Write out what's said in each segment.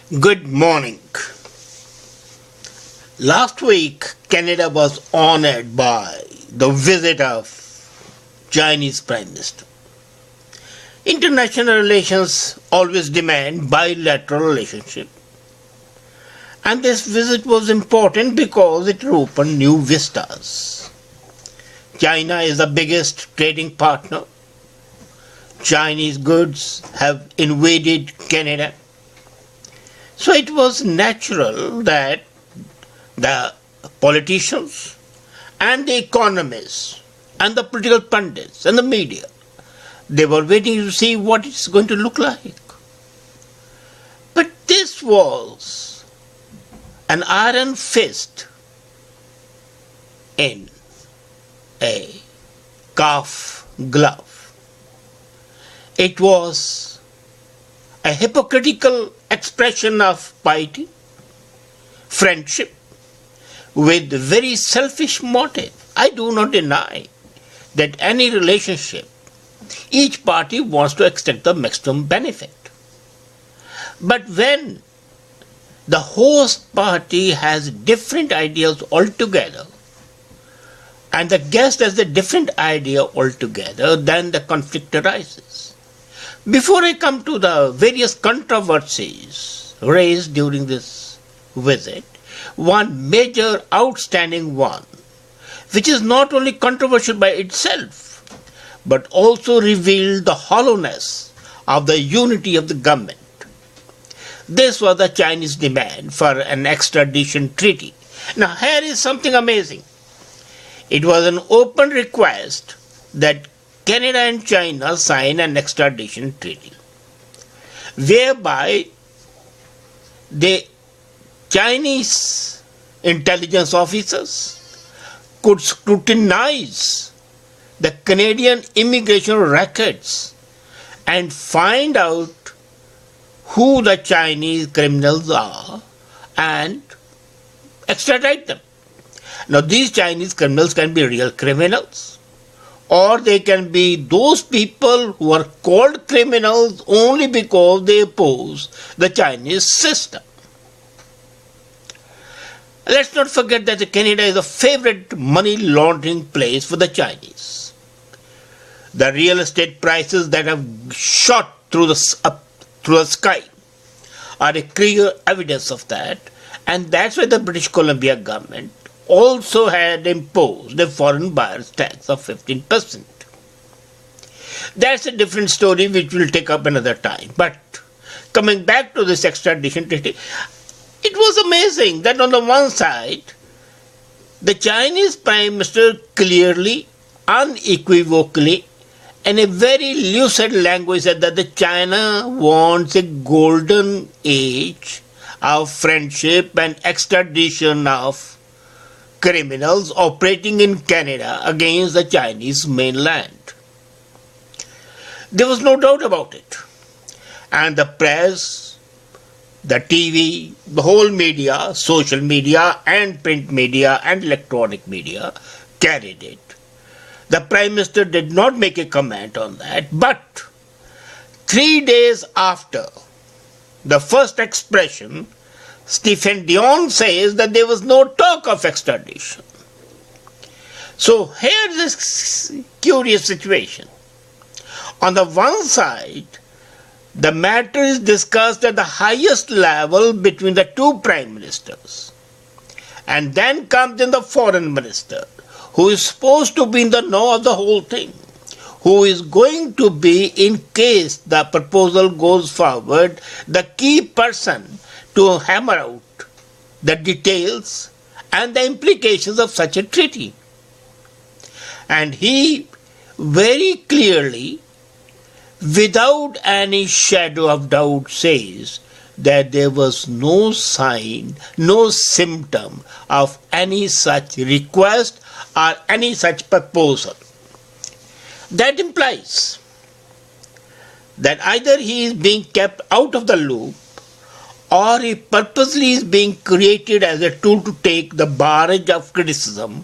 Good morning. Last week, Canada was honored by the visit of Chinese Prime Minister. International relations always demand bilateral relationship. And this visit was important because it opened new vistas. China is the biggest trading partner. Chinese goods have invaded Canada. So it was natural that the politicians and the economists and the political pundits and the media, they were waiting to see what it's going to look like. But this was an iron fist in a calf glove. It was a hypocritical expression of piety, friendship, with very selfish motive. I do not deny that any relationship, each party wants to extract the maximum benefit. But when the host party has different ideas altogether, and the guest has a different idea altogether, then the conflict arises. Before I come to the various controversies raised during this visit, one major outstanding one, which is not only controversial by itself, but also revealed the hollowness of the unity of the government. This was the Chinese demand for an extradition treaty. Now here is something amazing. It was an open request that Canada and China sign an extradition treaty, whereby the Chinese intelligence officers could scrutinize the Canadian immigration records and find out who the Chinese criminals are and extradite them. Now these Chinese criminals can be real criminals, or they can be those people who are called criminals only because they oppose the Chinese system. Let's not forget that Canada is a favorite money laundering place for the Chinese. The real estate prices that have shot through the sky are a clear evidence of that, and that's why the British Columbia government also had imposed a foreign buyer's tax of 15%. That's a different story which we'll take up another time. But coming back to this extradition treaty, it was amazing that on the one side, the Chinese Prime Minister clearly, unequivocally, in a very lucid language said that the China wants a golden age of friendship and extradition of criminals operating in Canada against the Chinese mainland. There was no doubt about it. And the press, the TV, the whole media, social media and print media and electronic media carried it. The Prime Minister did not make a comment on that, but 3 days after the first expression, Stephen Dion says that there was no talk of extradition. So here's this curious situation. On the one side, the matter is discussed at the highest level between the two prime ministers. And then comes in the foreign minister, who is supposed to be in the know of the whole thing, who is going to be, in case the proposal goes forward, the key person to hammer out the details and the implications of such a treaty. And he very clearly, without any shadow of doubt, says that there was no sign, no symptom of any such request or any such proposal. That implies that either he is being kept out of the loop, or he purposely is being created as a tool to take the barrage of criticism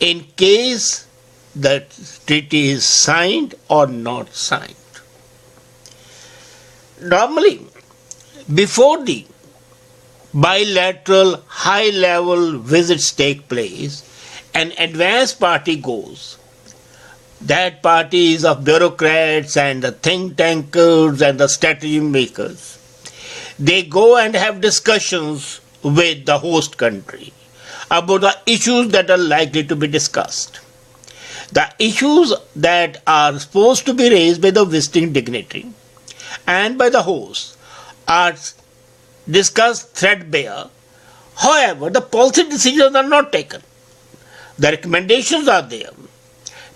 in case the treaty is signed or not signed. Normally, before the bilateral high-level visits take place, an advanced party goes. That party is of bureaucrats and the think tankers and the strategy makers. They go and have discussions with the host country about the issues that are likely to be discussed. The issues that are supposed to be raised by the visiting dignitary and by the host are discussed threadbare. However, the policy decisions are not taken. The recommendations are there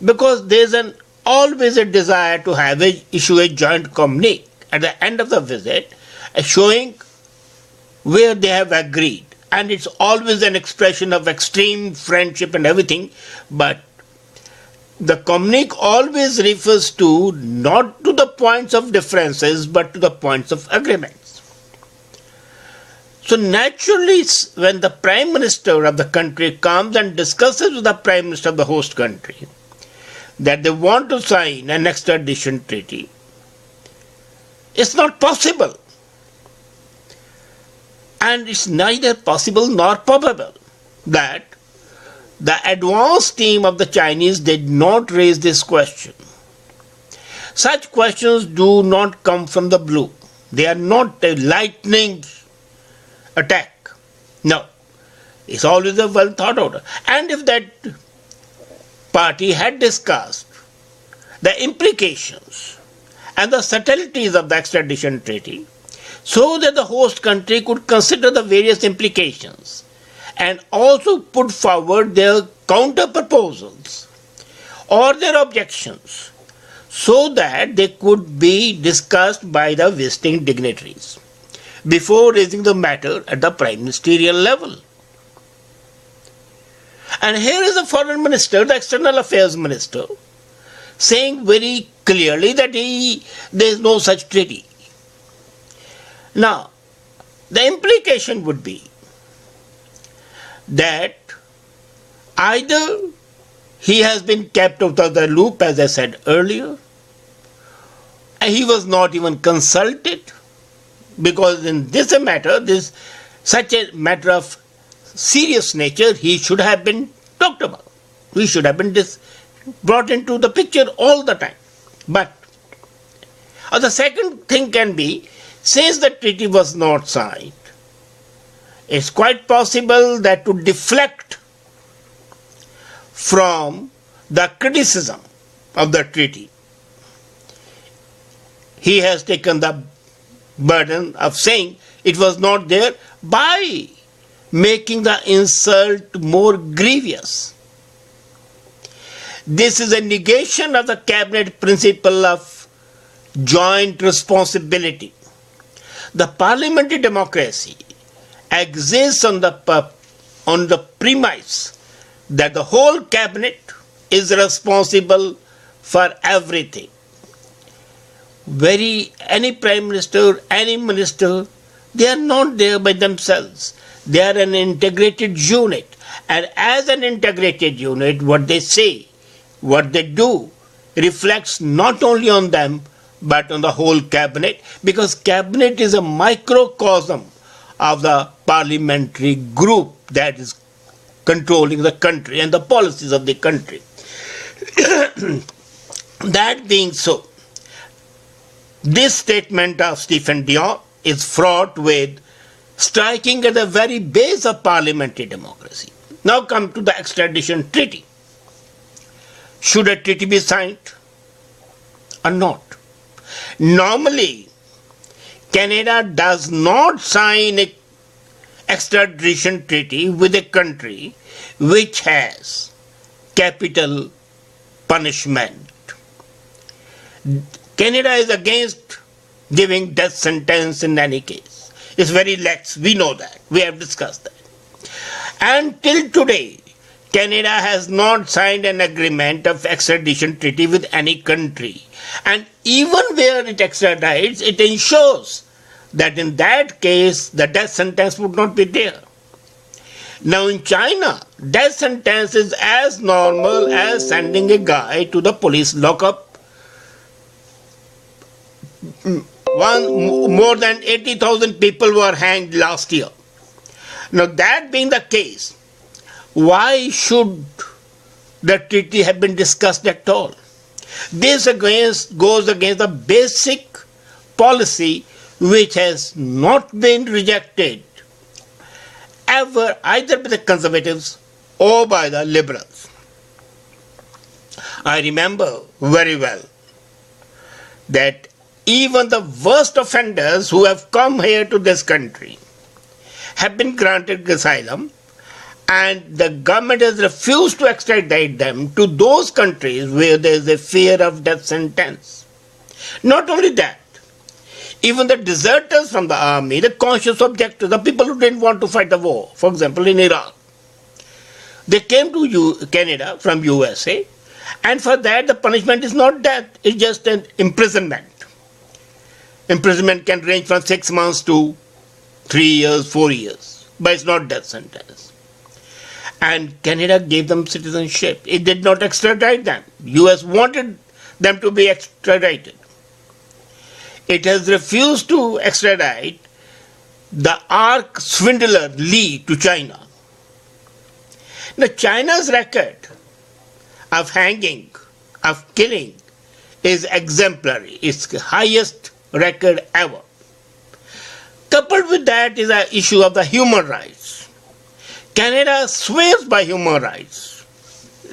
because there is always a desire to issue a joint communique at the end of the visit showing where they have agreed. And it's always an expression of extreme friendship and everything, but the communique always refers to not to the points of differences but to the points of agreements. So naturally, when the Prime Minister of the country comes and discusses with the Prime Minister of the host country that they want to sign an extradition treaty, it's not possible. And it's neither possible nor probable that the advanced team of the Chinese did not raise this question. Such questions do not come from the blue. They are not a lightning attack. No. It's always a well thought out. And if that party had discussed the implications and the subtleties of the extradition treaty so that the host country could consider the various implications and also put forward their counter proposals or their objections so that they could be discussed by the visiting dignitaries before raising the matter at the prime ministerial level. And here is the foreign minister, the external affairs minister, saying very clearly that there is no such treaty. Now, the implication would be that either he has been kept out of the loop, as I said earlier, and he was not even consulted, because in this matter, such a matter of serious nature, he should have been talked about. He should have been brought into the picture all the time. But the second thing can be, since the treaty was not signed, it's quite possible that to deflect from the criticism of the treaty, he has taken the burden of saying it was not there by making the insult more grievous. This is a negation of the cabinet principle of joint responsibility. The parliamentary democracy exists on the premise that the whole cabinet is responsible for everything. Any prime minister, any minister, they are not there by themselves. They are an integrated unit. And as an integrated unit, what they say, what they do, reflects not only on them, but on the whole cabinet, because cabinet is a microcosm of the parliamentary group that is controlling the country and the policies of the country. That being so, this statement of Stephen Dion is fraught with striking at the very base of parliamentary democracy. Now come to the extradition treaty. Should a treaty be signed or not? Normally, Canada does not sign an extradition treaty with a country which has capital punishment. Canada is against giving death sentence in any case. It's very lax. We know that. We have discussed that. And till today, Canada has not signed an agreement of extradition treaty with any country. And even where it extradites, it ensures that in that case, the death sentence would not be there. Now in China, death sentence is as normal as sending a guy to the police lockup. More than 80,000 people were hanged last year Now, that being the case, why should the treaty have been discussed at all? This goes against the basic policy which has not been rejected ever either by the conservatives or by the liberals. I remember very well that even the worst offenders who have come here to this country have been granted asylum, and the government has refused to extradite them to those countries where there is a fear of death sentence. Not only that, even the deserters from the army, the conscious objectors, the people who didn't want to fight the war, for example in Iraq, they came to Canada from USA, and for that the punishment is not death, it's just an imprisonment. Imprisonment can range from 6 months to 3 years, 4 years, but it's not death sentence. And Canada gave them citizenship. It did not extradite them. US wanted them to be extradited. It has refused to extradite the arch swindler Lee to China. Now, China's record of hanging, of killing, is exemplary. It's the highest record ever. Coupled with that is the issue of the human rights. Canada swears by human rights.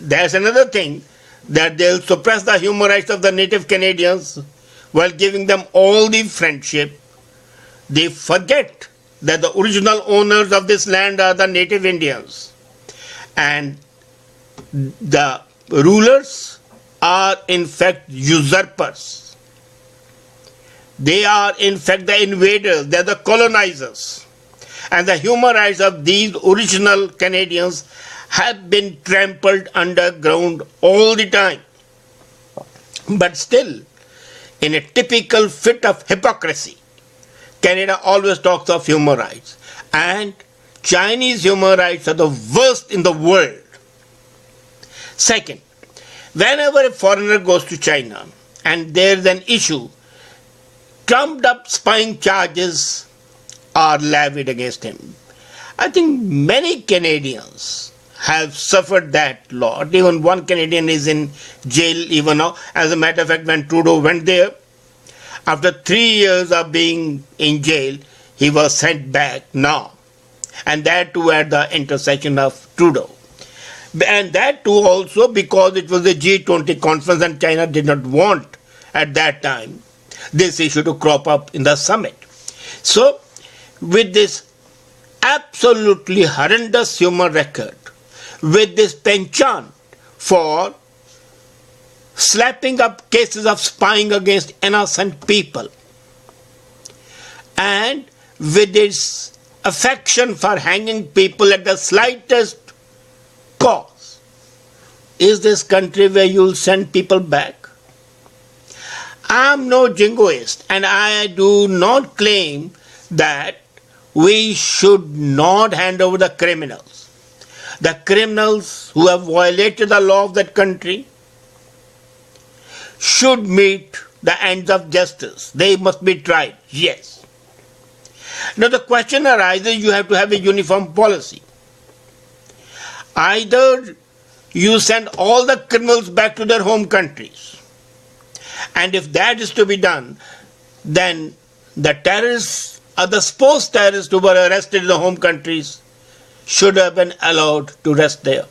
There's another thing, that they'll suppress the human rights of the native Canadians while giving them all the friendship. They forget that the original owners of this land are the native Indians. And the rulers are in fact usurpers. They are in fact the invaders, they are the colonizers. And the human rights of these original Canadians have been trampled underground all the time. But still, in a typical fit of hypocrisy, Canada always talks of human rights. And Chinese human rights are the worst in the world. Second, whenever a foreigner goes to China and there is an issue, trumped up spying charges are levied against him. I think many Canadians have suffered that lot. Even one Canadian is in jail even now. As a matter of fact, when Trudeau went there, after 3 years of being in jail, he was sent back now. And that too at the intercession of Trudeau. And that too also because it was a G20 conference and China did not want at that time this issue to crop up in the summit. So, with this absolutely horrendous human record, with this penchant for slapping up cases of spying against innocent people, and with its affection for hanging people at the slightest cause, is this country where you'll send people back? I'm no jingoist, and I do not claim that we should not hand over the criminals. The criminals who have violated the law of that country should meet the ends of justice. They must be tried, yes. Now the question arises, you have to have a uniform policy. Either you send all the criminals back to their home countries, and if that is to be done, then the terrorists or the supposed terrorists who were arrested in the home countries should have been allowed to rest there.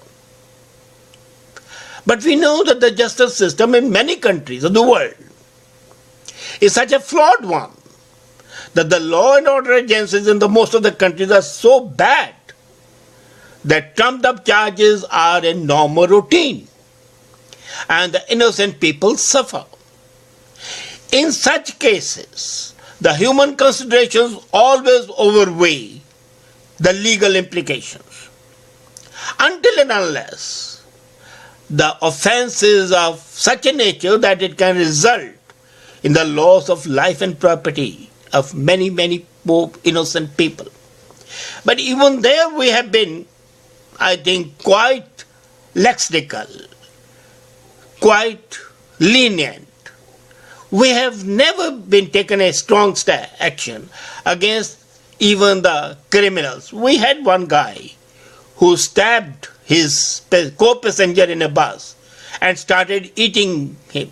But we know that the justice system in many countries of the world is such a flawed one that the law and order agencies in most of the countries are so bad that trumped up charges are a normal routine and the innocent people suffer. In such cases, the human considerations always overweigh the legal implications. Until and unless the offense is of such a nature that it can result in the loss of life and property of many, many poor innocent people. But even there we have been, I think, quite lexical, quite lenient. We have never been taken a strong action against even the criminals. We had one guy who stabbed his co-passenger in a bus and started eating him.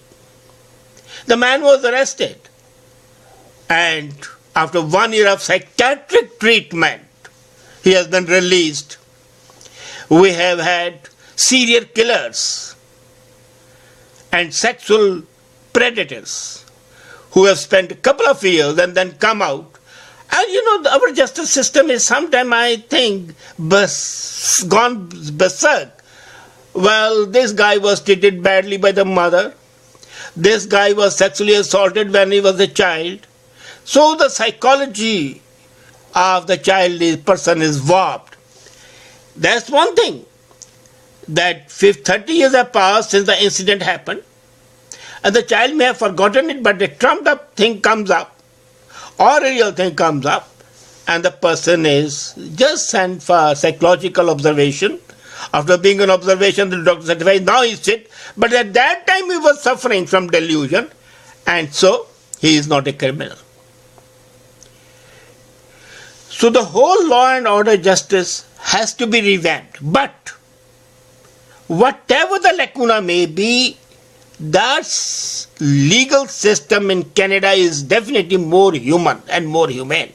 The man was arrested, and after 1 year of psychiatric treatment, he has been released. We have had serial killers and sexual predators who have spent a couple of years and then come out. And our justice system is sometimes, I think, gone berserk. Well, this guy was treated badly by the mother. This guy was sexually assaulted when he was a child. So the psychology of the person is warped. That's one thing. That 30 years have passed since the incident happened. And the child may have forgotten it, but a trumped up thing comes up, or a real thing comes up, and the person is just sent for psychological observation. After being on observation, the doctor certifies now he's fit, but at that time he was suffering from delusion, and so he is not a criminal. So the whole law and order justice has to be revamped. But whatever the lacuna may be, that legal system in Canada is definitely more human and more humane.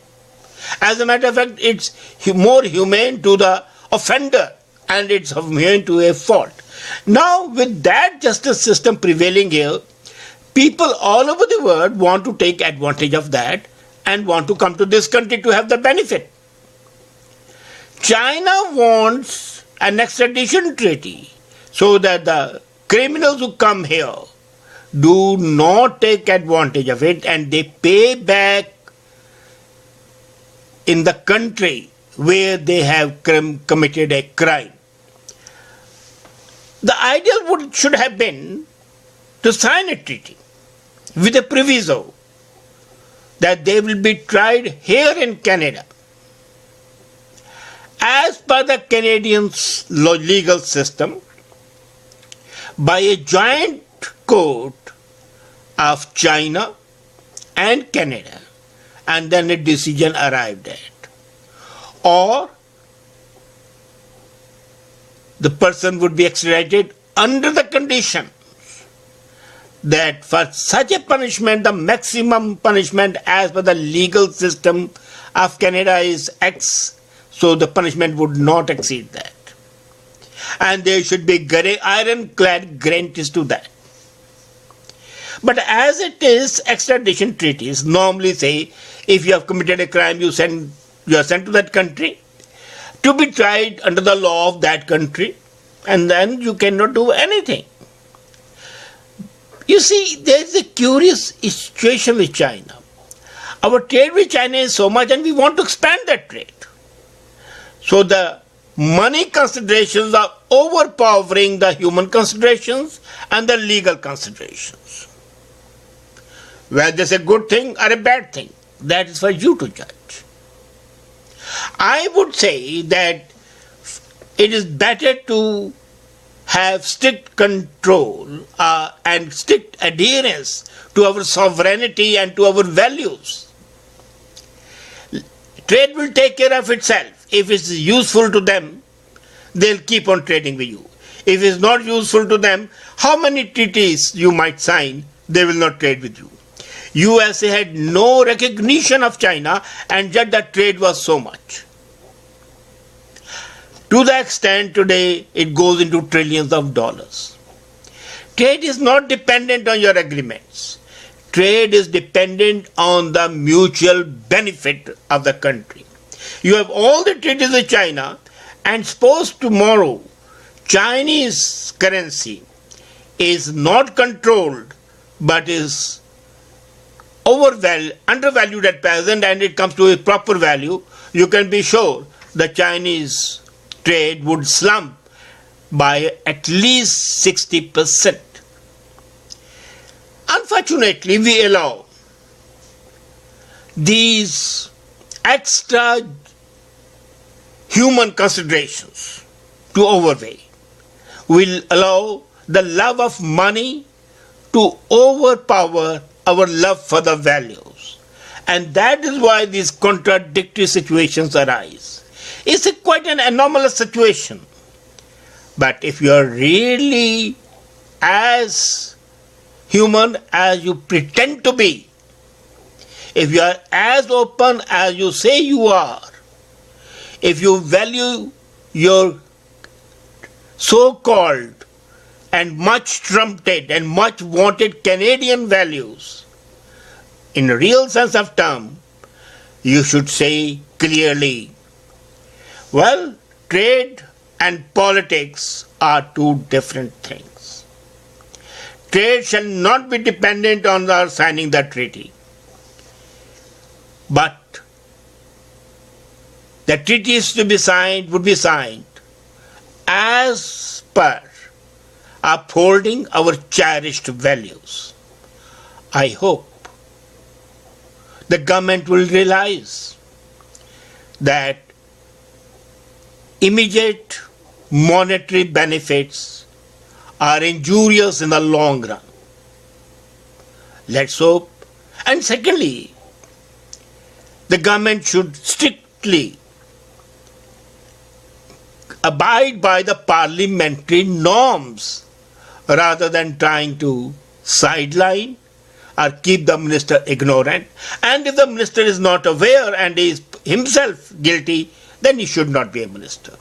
As a matter of fact, it's more humane to the offender and it's humane to a fault. Now, with that justice system prevailing here, people all over the world want to take advantage of that and want to come to this country to have the benefit. China wants an extradition treaty so that the criminals who come here do not take advantage of it and they pay back in the country where they have committed a crime. The ideal should have been to sign a treaty with a proviso that they will be tried here in Canada. As per the Canadian legal system, by a joint court of China and Canada, and then a decision arrived at. Or the person would be extradited under the condition that for such a punishment, the maximum punishment as per the legal system of Canada is X, so the punishment would not exceed that. And there should be ironclad guarantees to that. But as it is, extradition treaties normally say if you have committed a crime, you are sent to that country to be tried under the law of that country, and then you cannot do anything. You see, there is a curious situation with China. Our trade with China is so much and we want to expand that trade. So the money considerations are overpowering the human considerations and the legal considerations. Whether this is a good thing or a bad thing, that is for you to judge. I would say that it is better to have strict control and strict adherence to our sovereignty and to our values. Trade will take care of itself. If it's useful to them, they'll keep on trading with you. If it's not useful to them, how many treaties you might sign, they will not trade with you. USA had no recognition of China, and yet the trade was so much. To the extent today it goes into trillions of dollars. Trade is not dependent on your agreements. Trade is dependent on the mutual benefit of the country. You have all the treaties with China, and suppose tomorrow Chinese currency is not controlled but is undervalued at present, and it comes to a proper value, you can be sure the Chinese trade would slump by at least 60%. Unfortunately, we allow these extra human considerations to overweigh. We'll allow the love of money to overpower our love for the values. And that is why these contradictory situations arise. It's quite an anomalous situation. But if you are really as human as you pretend to be, if you are as open as you say you are, if you value your so-called and much trumpeted and much wanted Canadian values, in a real sense of term, you should say clearly, well, trade and politics are two different things. Trade shall not be dependent on our signing the treaty. But the treaties to be signed would be signed as per upholding our cherished values. I hope the government will realize that immediate monetary benefits are injurious in the long run. Let's hope. And secondly, the government should strictly abide by the parliamentary norms rather than trying to sideline or keep the minister ignorant. And if the minister is not aware and is himself guilty, then he should not be a minister.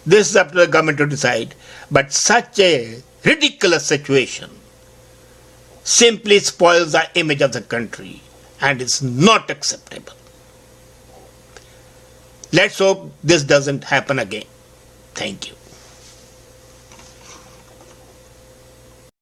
This is up to the government to decide. But such a ridiculous situation simply spoils the image of the country and is not acceptable. Let's hope this doesn't happen again. Thank you.